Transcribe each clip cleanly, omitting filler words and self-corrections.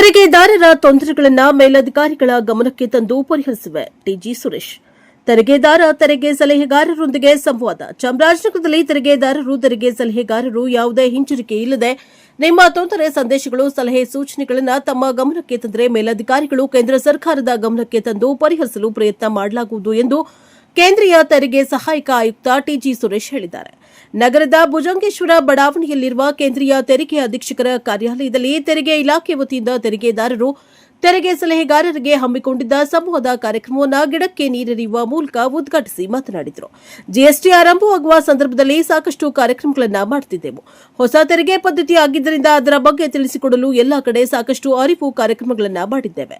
ತೆರಿಗೆದಾರರ ತೊಂದರೆಗಳನ್ನು ಮೇಲಧಿಕಾರಿಗಳ ಗಮನಕ್ಕೆ ತಂದು ಪರಿಹರಿಸಿವೆ. ಟಿಜಿ ಸುರೇಶ್. ತೆರಿಗೆದಾರ ತೆರಿಗೆ ಸಲಹೆಗಾರರೊಂದಿಗೆ ಸಂವಾದ. ಚಾಮರಾಜನಗರದಲ್ಲಿ ತೆರಿಗೆದಾರರು ತೆರಿಗೆ ಸಲಹೆಗಾರರು ಯಾವುದೇ ಹಿಂಜರಿಕೆ ಇಲ್ಲದೆ ನಿಮ್ಮ ತೊಂದರೆ ಸಂದೇಶಗಳು ಸಲಹೆ ಸೂಚನೆಗಳನ್ನು ತಮ್ಮ ಗಮನಕ್ಕೆ ತಂದರೆ ಮೇಲಧಿಕಾರಿಗಳು ಕೇಂದ್ರ ಸರ್ಕಾರದ ಗಮನಕ್ಕೆ ತಂದು ಪರಿಹರಿಸಲು ಪ್ರಯತ್ನ ಮಾಡಲಾಗುವುದು ಎಂದು ಕೇಂದ್ರೀಯ ತೆರಿಗೆ ಸಹಾಯಕ ಆಯುಕ್ತ ಟಿಜಿ ಸುರೇಶ್ ಹೇಳಿದ್ದಾರೆ. ನಗರದ ಭುಜಂಗೇಶ್ವರ ಬಡಾವಣೆಯಲ್ಲಿರುವ ಕೇಂದ್ರೀಯ ತೆರಿಗೆ ಅಧೀಕ್ಷಕರ ಕಾರ್ಯಾಲಯದಲ್ಲಿ ತೆರಿಗೆ ಇಲಾಖೆ ವತಿಯಿಂದ ತೆರಿಗೆದಾರರು ತೆರಿಗೆ ಸಲಹೆಗಾರರಿಗೆ ಹಮ್ಮಿಕೊಂಡಿದ್ದ ಸಂವಾದ ಕಾರ್ಯಕ್ರಮವನ್ನು ಗಿಡಕ್ಕೆ ನೀರೆರೆಯುವ ಮೂಲಕ ಉದ್ಘಾಟಿಸಿ ಮಾತನಾಡಿದರು. ಜಿಎಸ್ಟಿ ಆರಂಭವಾಗುವ ಸಂದರ್ಭದಲ್ಲಿ ಸಾಕಷ್ಟು ಕಾರ್ಯಕ್ರಮಗಳನ್ನು ಮಾಡುತ್ತಿದ್ದೆವು. ಹೊಸ ತೆರಿಗೆ ಪದ್ಧತಿ ಆಗಿದ್ದರಿಂದ ಅದರ ಬಗ್ಗೆ ತಿಳಿಸಿಕೊಡಲು ಎಲ್ಲಾ ಕಡೆ ಸಾಕಷ್ಟು ಅರಿವು ಕಾರ್ಯಕ್ರಮಗಳನ್ನು ಮಾಡಿದ್ದೇವೆ.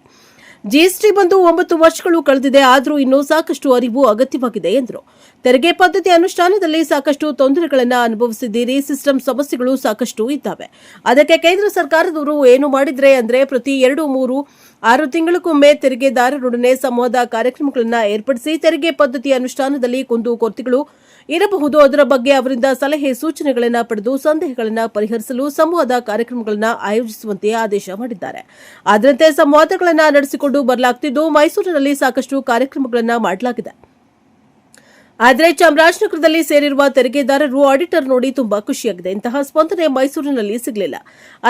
ಜಿಎಸ್ಟಿ ಬಂದು 9 ವರ್ಷಗಳು ಕಳೆದಿದೆ, ಆದರೂ ಇನ್ನೂ ಸಾಕಷ್ಟು ಅರಿವು ಅಗತ್ಯವಾಗಿದೆ ಎಂದರು. ತೆರಿಗೆ ಪದ್ಧತಿ ಅನುಷ್ಠಾನದಲ್ಲಿ ಸಾಕಷ್ಟು ತೊಂದರೆಗಳನ್ನು ಅನುಭವಿಸಿದ್ದೀರಿ. ಸಿಸ್ಟಮ್ ಸಮಸ್ಯೆಗಳು ಸಾಕಷ್ಟು ಇದ್ದಾವೆ. ಅದಕ್ಕೆ ಕೇಂದ್ರ ಸರ್ಕಾರದವರು ಏನು ಮಾಡಿದ್ರೆ ಅಂದ್ರೆ ಪ್ರತಿ 2-3-6 ತಿಂಗಳಿಗೊಮ್ಮೆ ತೆರಿಗೆದಾರರೊಡನೆ ಸಂವಾದ ಕಾರ್ಯಕ್ರಮಗಳನ್ನು ಏರ್ಪಡಿಸಿ ತೆರಿಗೆ ಪದ್ಧತಿ ಅನುಷ್ಠಾನದಲ್ಲಿ ಕುಂದುಕೊರತೆಗಳು ಇರಬಹುದು, ಅದರ ಬಗ್ಗೆ ಅವರಿಂದ ಸಲಹೆ ಸೂಚನೆಗಳನ್ನು ಪಡೆದು ಸಂದೇಹಗಳನ್ನು ಪರಿಹರಿಸಲು ಸಂವಾದ ಕಾರ್ಯಕ್ರಮಗಳನ್ನು ಆಯೋಜಿಸುವಂತೆ ಆದೇಶ ಮಾಡಿದ್ದಾರೆ. ಅದರಂತೆ ಸಂವಾದಗಳನ್ನು ನಡೆಸಿಕೊಂಡು ಬರಲಾಗುತ್ತಿದ್ದು ಮೈಸೂರಿನಲ್ಲಿ ಸಾಕಷ್ಟು ಕಾರ್ಯಕ್ರಮಗಳನ್ನು ಮಾಡಲಾಗಿದೆ. ಆದರೆ ಚಾಮರಾಜನಗರದಲ್ಲಿ ಸೇರಿರುವ ತೆರಿಗೆದಾರರು ಆಡಿಟರ್ ನೋಡಿ ತುಂಬಾ ಖುಷಿಯಾಗಿದೆ. ಇಂತಹ ಸ್ಪಂದನೆ ಮೈಸೂರಿನಲ್ಲಿ ಸಿಗಲಿಲ್ಲ.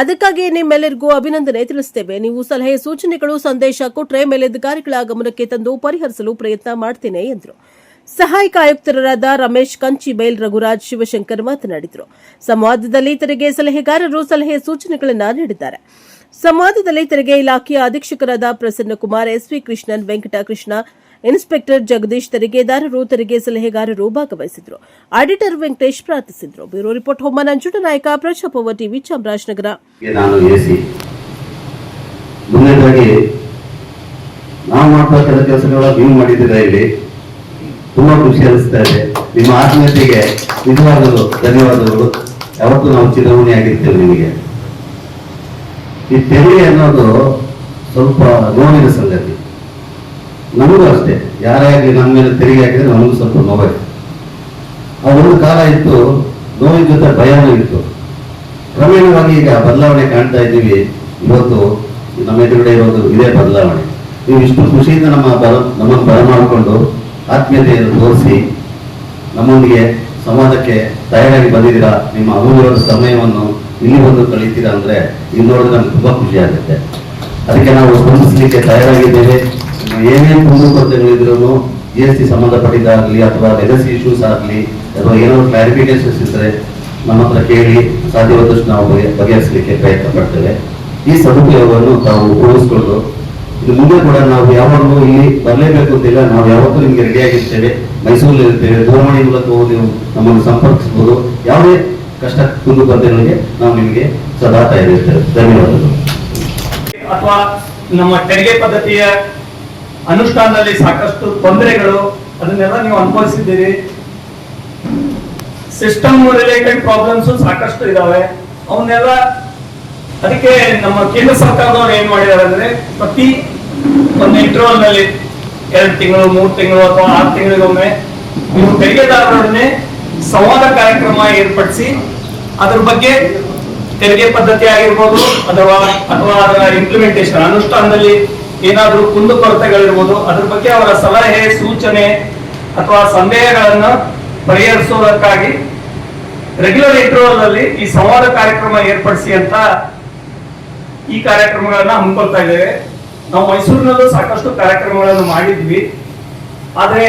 ಅದಕ್ಕಾಗಿ ನಿಮ್ಮೆಲ್ಲರಿಗೂ ಅಭಿನಂದನೆ ತಿಳಿಸುತ್ತೇವೆ. ನೀವು ಸಲಹೆ ಸೂಚನೆಗಳು ಸಂದೇಶ ಕೊಟ್ಟರೆ ಮೇಲಧಿಕಾರಿಗಳ ಗಮನಕ್ಕೆ ತಂದು ಪರಿಹರಿಸಲು ಪ್ರಯತ್ನ ಮಾಡ್ತೇನೆ ಎಂದರು. ಸಹಾಯಕ ಆಯುಕ್ತರಾದ ರಮೇಶ್ ಕಂಚಿಬೇಲ್, ರಘುರಾಜ್ ಶಿವಶಂಕರ್ ಮಾತನಾಡಿದರು. ಸಂವಾದದಲ್ಲಿ ತೆರಿಗೆ ಸಲಹೆಗಾರರು ಸಲಹೆ ಸೂಚನೆಗಳನ್ನು ನೀಡಿದ್ದಾರೆ. ಸಂವಾದದಲ್ಲಿ ತೆರಿಗೆ ಇಲಾಖೆಯ ಅಧೀಕ್ಷಕರಾದ ಪ್ರಸನ್ನಕುಮಾರ್, ಎಸ್ವಿ ಕೃಷ್ಣನ್, ವೆಂಕಟಕೃಷ್ಣ, ಇನ್ಸ್ಪೆಕ್ಟರ್ ಜಗದೀಶ್, ತೆರಿಗೆದಾರರು ತೆರಿಗೆ ಸಲಹೆಗಾರರು ಭಾಗವಹಿಸಿದರು. ಆಡಿಟರ್ ವೆಂಕಟೇಶ್ ಪ್ರಾರ್ಥಿಸಿದರು. ಬ್ಯೂರೋ ರಿಪೋರ್ಟ್ ಹೊಮ್ಮ ನಂಜುಂಡನಾಯಕ, ಪ್ರಜಾಪವ ಟಿವಿ, ಚಾಮರಾಜನಗರ. ತುಂಬಾ ಖುಷಿ ಅನಿಸ್ತಾ ಇದೆ. ನಿಮ್ಮ ಆತ್ಮೀಯತೆಗೆ ನಿಜವಾಗಲು ಧನ್ಯವಾದಗಳು. ಯಾವತ್ತೂ ನಾವು ಚಿರಋಣಿ ಆಗಿರ್ತೇವೆ ನಿಮಗೆ. ಈ ತೆರಿಗೆ ಅನ್ನೋದು ಸ್ವಲ್ಪ ನೋವಿನ ಸಂಗತಿ. ನಮಗೂ ಅಷ್ಟೇ, ಯಾರೇ ಆಗಲಿ ನಮ್ಮ ಮೇಲೆ ತೆರಿಗೆ ಹಾಕಿದ್ರೆ ನಮಗೂ ಸ್ವಲ್ಪ ನೋವೇ. ಆ ಒಂದು ಕಾಲ ಇತ್ತು, ನೋವಿನ ಜೊತೆ ಭಯನೂ ಇತ್ತು. ಕ್ರಮೇಣವಾಗಿ ಈಗ ಬದಲಾವಣೆ ಕಾಣ್ತಾ ಇದ್ದೀವಿ. ಇವತ್ತು ನಮ್ಮ ಎದುರುಗಡೆ ಇರೋದು ಇದೇ ಬದಲಾವಣೆ. ನೀವು ಇಷ್ಟು ಖುಷಿಯಿಂದ ನಮ್ಮನ್ನು ಬರಮಾಡಿಕೊಂಡು ಆತ್ಮೀಯತೆಯನ್ನು ತೋರಿಸಿ ನಮ್ಮೊಂದಿಗೆ ಸಂವಾದಕ್ಕೆ ತಯಾರಾಗಿ ಬಂದಿದ್ದೀರಾ. ನಿಮ್ಮ ಅಮೂಲ್ಯವಾದ ಸಮಯವನ್ನು ಇಲ್ಲಿ ಬಂದು ಕಳೀತೀರಾ ಅಂದ್ರೆ ಇದು ನೋಡಿದ್ರೆ ನಮ್ಗೆ ತುಂಬಾ ಖುಷಿ ಆಗುತ್ತೆ. ಅದಕ್ಕೆ ನಾವು ಸ್ಪಂದಿಸಲಿಕ್ಕೆ ತಯಾರಾಗಿದ್ದೇವೆ. ಏನೇನು ಕುಂದುಕೊರತೆಗಳಿದ್ರು ಜಿಎಸ್ಟಿ ಸಂಬಂಧಪಟ್ಟಿದ್ದಾಗಲಿ ಅಥವಾ ಲೆಗಸಿ ಇಶ್ಯೂಸ್ ಆಗಲಿ ಅಥವಾ ಏನಾದ್ರು ಕ್ಲಾರಿಫಿಕೇಶನ್ಸ್ ಇದ್ರೆ ನಮ್ಮ ಹತ್ರ ಕೇಳಿ ಸಾಧ್ಯವಾದಷ್ಟು ನಾವು ಬಗೆಹರಿಸಲಿಕ್ಕೆ ಪ್ರಯತ್ನ ಪಡ್ತೇವೆ. ಈ ಸದುಪಯೋಗವನ್ನು ತಾವು ಉಪಯೋಗಿಸಿಕೊಂಡು ಇದು ಮುಂದೆ ಕೂಡ ನಾವು ಯಾವಾಗಲೂ ಇಲ್ಲಿ ಬರಲೇಬೇಕು ಅಂತಿಲ್ಲ. ನಾವು ಯಾವತ್ತೂ ನಿಮಗೆ ರೆಡಿಯಾಗಿರ್ತೇವೆ. ಮೈಸೂರಲ್ಲಿ ಇರ್ತೇವೆ. ದೂರವಾಣಿ ಮೂಲಕ ನೀವು ನಮ್ಮನ್ನು ಸಂಪರ್ಕಿಸಬಹುದು. ಯಾವುದೇ ಕಷ್ಟ ಕುಂದುಕೊರತೆಗಳಿಗೆ ನಾವು ನಿಮಗೆ ಸದಾ ತಯಾರಿರ್ತೇವೆ. ಧನ್ಯವಾದಗಳು. ಅಥವಾ ನಮ್ಮ ತೆರಿಗೆ ಪದ್ಧತಿಯ ಅನುಷ್ಠಾನದಲ್ಲಿ ಸಾಕಷ್ಟು ತೊಂದರೆಗಳು ಅದನ್ನೆಲ್ಲ ನೀವು ಅನುಭವಿಸಿದ್ದೀರಿ. ಸಿಸ್ಟಮ್ ರಿಲೇಟೆಡ್ ಪ್ರಾಬ್ಲಮ್ಸ್ ಸಾಕಷ್ಟು ಇದಾವೆ. ಅವನ್ನೆಲ್ಲ ಅದಕ್ಕೆ ನಮ್ಮ ಕೇಂದ್ರ ಸರ್ಕಾರದವರು ಏನ್ ಮಾಡಿದ್ದಾರೆ ಅಂದ್ರೆ ಪ್ರತಿ ಒಂದು ಇಂಟರ್ವಲ್ ನಲ್ಲಿ 2 ತಿಂಗಳು 3 ತಿಂಗಳು ಅಥವಾ 6 ತಿಂಗಳಿಗೊಮ್ಮೆ ನೀವು ತೆರಿಗೆದಾರರೊಡನೆ ಸಂವಾದ ಕಾರ್ಯಕ್ರಮ ಏರ್ಪಡಿಸಿ ಅದ್ರ ಬಗ್ಗೆ ತೆರಿಗೆ ಪದ್ಧತಿ ಆಗಿರ್ಬೋದು ಅಥವಾ ಅದರ ಇಂಪ್ಲಿಮೆಂಟೇಷನ್ ಅನುಷ್ಠಾನದಲ್ಲಿ ಏನಾದ್ರೂ ಕುಂದುಕೊರತೆಗಳಿರ್ಬೋದು ಅದ್ರ ಬಗ್ಗೆ ಅವರ ಸಲಹೆ ಸೂಚನೆ ಅಥವಾ ಸಂದೇಹಗಳನ್ನು ಪರಿಹರಿಸುವುದಕ್ಕಾಗಿ ರೆಗ್ಯುಲರ್ ಇಂಟರ್ವಲ್ ಅಲ್ಲಿ ಈ ಸಂವಾದ ಕಾರ್ಯಕ್ರಮ ಏರ್ಪಡಿಸಿ ಅಂತ ಈ ಕಾರ್ಯಕ್ರಮಗಳನ್ನ ಹಮ್ಮಿಕೊಳ್ತಾ ಇದ್ದೇವೆ. ನಾವು ಮೈಸೂರಿನಲ್ಲೂ ಸಾಕಷ್ಟು ಕಾರ್ಯಕ್ರಮಗಳನ್ನು ಮಾಡಿದ್ವಿ. ಆದ್ರೆ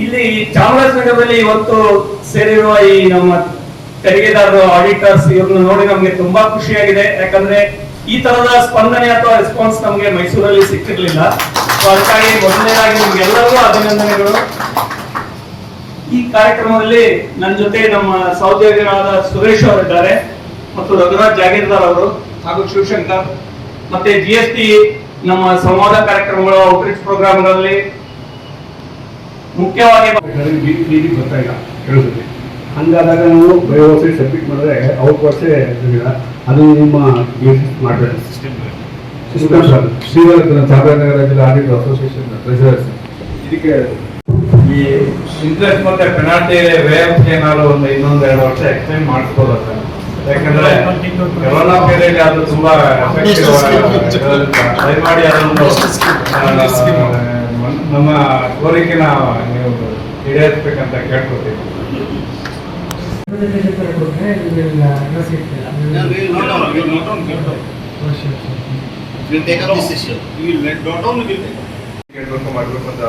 ಇಲ್ಲಿ ಚಾಮರಾಜನಗರದಲ್ಲಿ ಇವತ್ತು ಸೇರಿರುವ ಈ ನಮ್ಮ ತೆರಿಗೆದಾರರು ಆಡಿಟರ್ಸ್ ಇವ್ರನ್ನ ನೋಡಿ ನಮ್ಗೆ ತುಂಬಾ ಖುಷಿಯಾಗಿದೆ. ಯಾಕಂದ್ರೆ ಈ ತರದ ಸ್ಪಂದನೆ ಅಥವಾ ರೆಸ್ಪಾನ್ಸ್ ನಮ್ಗೆ ಮೈಸೂರಲ್ಲಿ ಸಿಕ್ಕಿರ್ಲಿಲ್ಲ. ಅದಕ್ಕಾಗಿ ಮೊದಲನೇದಾಗಿ ನಿಮ್ಗೆಲ್ಲರಿಗೂ ಅಭಿನಂದನೆಗಳು. ಈ ಕಾರ್ಯಕ್ರಮದಲ್ಲಿ ನನ್ನ ಜೊತೆ ನಮ್ಮ ಸಹೋದ್ಯೋಗಿಗಳಾದ ಸುರೇಶ್ ಅವರಿದ್ದಾರೆ ಮತ್ತು ರಘುರಾಜ್ ಜಾಗೀರ್ದಾರ್ ಅವರು ಹಾಗೂ ಶಿವಶಂಕರ್. ಮತ್ತೆ ಜಿಎಸ್ಟಿ ನಮ್ಮ ಸಂವಾದ ಕಾರ್ಯಕ್ರಮಗಳು ಔಟ್ರೀಚ್ ಪ್ರೋಗ್ರಾಮ್ಗಳಲ್ಲಿ ಮುಖ್ಯವಾಗಿ ಗೊತ್ತಾಯಿಲ್ಲ ಹೇಳೋದಕ್ಕೆ. ಹಂಗಾದಾಗ ನಾವು ಬಯೋಸೈ ಸಬ್ಮಿಟ್ ಮಾಡಿದ್ರೆ ಔಟ್ ವರ್ಷೆ ಅದು ನಿಮ್ಮ ಮಾಡಬೇಕು. ಸಿಸ್ಟಮ್ ಶ್ರೀವರ್ಧನ ಚಾಮರಾಜನಗರ ಜಿಲ್ಲಾ ಆಡಿಟ್ ಅಸೋಸಿಯೇಷನ್ ಟ್ರೆಷರರ್ಸ್. ಇದಕ್ಕೆ ಈ ಇಂಟ್ರೆಸ್ಟ್ ಮತ್ತೆ ಪೆನಾಲ್ಟಿ ವೇವ್ ಏನಾದ್ರು ಇನ್ನೊಂದು 2 ವರ್ಷ ಎಕ್ಸ್ಟೆಂಡ್ ಮಾಡಿಸ್ಬೋದ ಸರ್? ಯಾಕಂದ್ರೆ ಕೊರೋನಾ ಪೀರಿಯಡ್ ಅದು ತುಂಬಾ ದಯಮಾಡಿ ಅದನ್ನು ನಮ್ಮ ಕೋರಿಕೆನ ನೀವು ಈಡೇರಿಸಬೇಕಂತ ಕೇಳ್ಕೊತೀವಿ. ಕೇಳಬೇಕು ಮಾಡಬೇಕು ಅಂತ.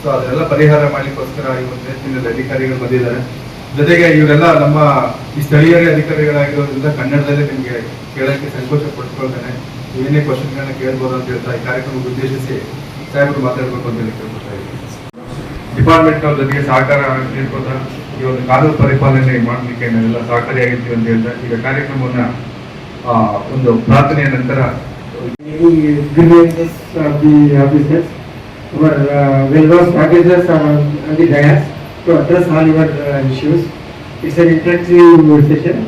ಸೊ ಅದೆಲ್ಲ ಪರಿಹಾರ ಮಾಡ್ಲಿಕ್ಕೋಸ್ಕರ ಇವತ್ತು ಹೆಚ್ಚಿನ ಅಧಿಕಾರಿಗಳು ಬಂದಿದ್ದಾರೆ. ಜೊತೆಗೆ ಇವರೆಲ್ಲ ನಮ್ಮ ಈ ಸ್ಥಳೀಯ ಅಧಿಕಾರಿಗಳಾಗಿರೋದ್ರಿಂದ ಕನ್ನಡದಲ್ಲೇ ನಿಮಗೆ ಕೇಳಕ್ಕೆ ಸಂಕೋಚ ಪಡ್ಕೊಳ್ತೇನೆ. ಏನೇ ಕ್ವಶನ್ಗಳನ್ನ ಕೇಳ್ಬೋದು ಅಂತ ಹೇಳ್ತಾ ಈ ಕಾರ್ಯಕ್ರಮಕ್ಕೆ ಉದ್ದೇಶಿಸಿ ಸಾಹೇಬರು ಮಾತಾಡಬೇಕು ಅಂತ ಹೇಳಿ ಕೇಳ್ಕೊತಾ ಇದ್ದೀನಿ. ಡಿಪಾರ್ಟ್ಮೆಂಟ್ ಅವ್ರ ಜೊತೆಗೆ ಸಹಕಾರ ನೀಡ್ಕೋತಾ ಈ ಒಂದು ಕಾನೂನು ಪರಿಪಾಲನೆ ಮಾಡಲಿಕ್ಕೆ ನಾವೆಲ್ಲ ಸಹಕಾರಿಯಾಗಿರ್ತೀವಿ ಅಂತ ಹೇಳ್ತಾ ಈಗ ಕಾರ್ಯಕ್ರಮವನ್ನ ಒಂದು ಪ್ರಾರ್ಥನೆಯ ನಂತರ grievances of the officers. Our well-known packages are on the dais to address all your issues. It's an interactive session.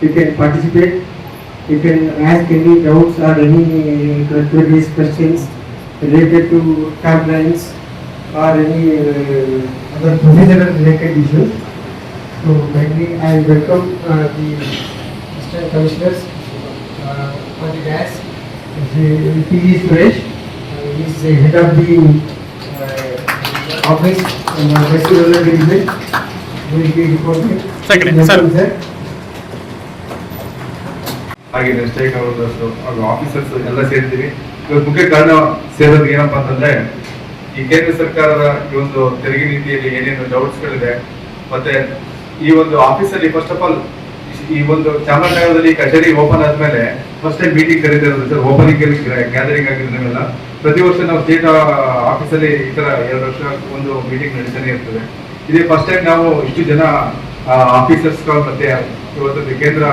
You can participate. You can ask any doubts or any queries, questions related to compliance or any other procedural related issues. So, kindly I welcome the Assistant Commissioners on the dais. P.G. Suresh, he is the head of the office in West Rural Division. He will be reporting. Sir. ಹಾಗೆ stake ಅವರದಷ್ಟು ಹಾಗೂ officers ಎಲ್ಲ ಸೇರಿದ್ದೀವಿ. ಇವತ್ತು ಮುಖ್ಯ ಕಾರಣ ಸೇರೋದು ಏನಪ್ಪಾ ಅಂತಂದ್ರೆ ಈ ಕೇಂದ್ರ ಸರ್ಕಾರದ ಈ ಒಂದು ತೆರಿಗೆ ನೀತಿಯಲ್ಲಿ ಏನೇನು ಡೌಟ್ಸ್ಗಳಿದೆ ಮತ್ತೆ ಈ ಒಂದು ಆಫೀಸಲ್ಲಿ ಫಸ್ಟ್ ಆಫ್ ಆಲ್ ಈ ಒಂದು ಚಾಮರಾಜನಗರದಲ್ಲಿ ಕಚೇರಿ ಓಪನ್ ಆದ್ಮೇಲೆ ಫಸ್ಟ್ ಟೈಮ್ ಮೀಟಿಂಗ್ ಕರೀತಿರೋದು ಸರ್. ಓಪನಿಂಗ್ ಗ್ಯಾದರಿಂಗ್ ಆಗಿದ್ರೆ ನಾವೆಲ್ಲ ಪ್ರತಿ ವರ್ಷ ನಾವು ಸ್ಟೇಟ್ ಆಫೀಸಲ್ಲಿ ಈ ತರ 2 ವರ್ಷ ಒಂದು ಮೀಟಿಂಗ್ ನಡೀತಾನೆ ಇರ್ತದೆ. ಇದೇ ಫಸ್ಟ್ ಟೈಮ್ ನಾವು ಇಷ್ಟು ಜನ ಆಫೀಸರ್ಸ್ಗಳು ಮತ್ತೆ ಇವತ್ತು ಕೇಂದ್ರ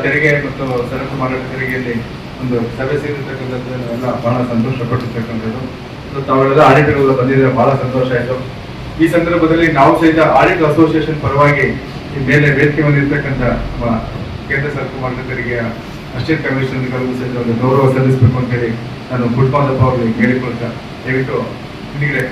ತೆರಿಗೆ ಮತ್ತು ಸರಕು ಮಾರಾಟ ತೆರಿಗೆಯಲ್ಲಿ ಒಂದು ಸಭೆ ಸೇರಿರ್ತಕ್ಕಂಥದ್ದು ನಾವೆಲ್ಲ ಬಹಳ ಸಂತೋಷ ಪಟ್ಟಿರ್ತಕ್ಕಂಥದ್ದು. ತಾವೆಲ್ಲ ಆಡಿಟರ್ಗಳು ಬಂದಿದ್ರೆ ಬಹಳ ಸಂತೋಷ ಆಯಿತು. ಈ ಸಂದರ್ಭದಲ್ಲಿ ನಾವು ಸಹಿತ ಆಡಿಟ್ ಅಸೋಸಿಯೇಷನ್ ಪರವಾಗಿ ಈ ಮೇಲೆ ವೇದಿಕೆ ಬಂದಿರ್ತಕ್ಕಂಥ ನಮ್ಮ ಕೇಂದ್ರ ಸರಕು ಮಾರಾಟ ತೆರಿಗೆಯ ಅಸಿಸ್ಟೆಂಟ್ ಕಮಿಷನರ್ಗಳಿಗೂ ಸಹಿತ ಒಂದು ಗೌರವ ಸಲ್ಲಿಸಬೇಕು ಅಂತ ಹೇಳಿ ನಾನು ಗುಡ್ಪಾದಪ್ಪ ಅವರಿಗೆ ಕೇಳಿಕೊಳ್ತಾ ದಯವಿಟ್ಟು ನಿಮಗೆ